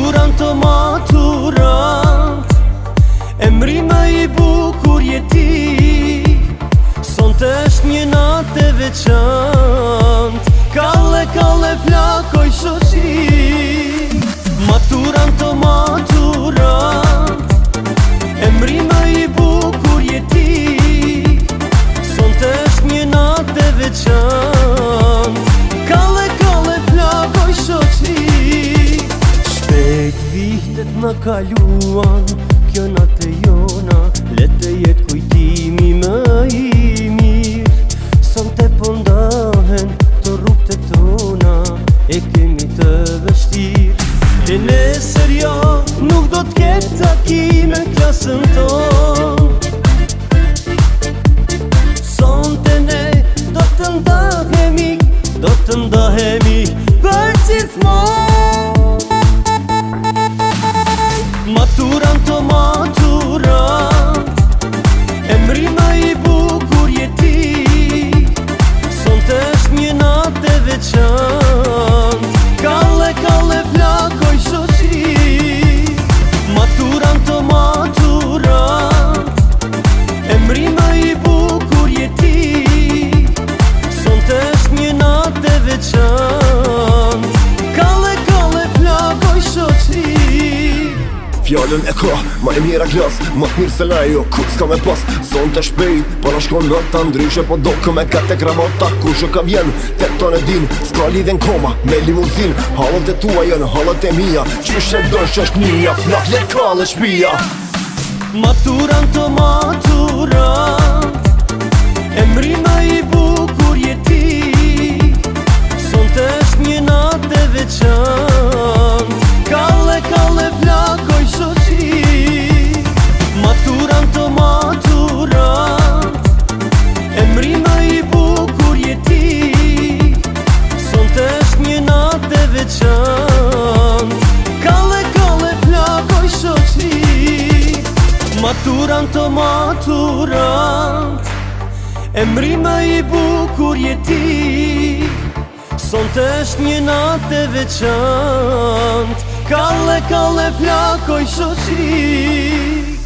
Maturant të maturant, emri më i bukur jeti, sonte është një natë e veçantë, kalle kalle flakoj shoqi. Maturant të maturant, emri më i bukur jeti, sonte është një natë e veçantë, kalle kalle flakoj shoqi. Shpejt vihtet në kaluan, kjo natë e jona, letë jetë kujtimi më i mirë. Sonte po ndahen të rrugët e tona, e kemi të vështirë. E nesër jo, nuk do t'ketë takime klasën tonë. Sonte ne do të ndahemi, do të ndahemi për gjithmonë. Maturant të maturant, emri më i bukur jeti, sonte është një natë e veçantë, kalle kalle flakoj shoqi. Maturant të maturant, emri më i bukur jeti, sonte është një natë e veçantë, kalle kalle flakoj shoqi. Fjallën e ka, ma e mjera glas, ma të mirë se lejo, ku s'ka me pas. Son të shpejt, para shkon në të ndryshe, po do këme kate kramata, ku shë ka vjen, te ton e din, s'ka lidhen koma, me limuzin. Halët e tua jënë, halët e mija, qyshe dësh është njëja, flak le kalle shpia. Maturant të maturant, emri më i bukur jeti, sonte është një natë e veçantë, kalle kalle flakoj shoqi. Maturant të maturant, emri më i bukur jeti, sonte është një natë e veçantë, kalle kalle flakoj shoqi. Maturant të maturant, emri më i bukur jeti, sonte është një natë e veçantë, kalle kalle flakoj shoqi.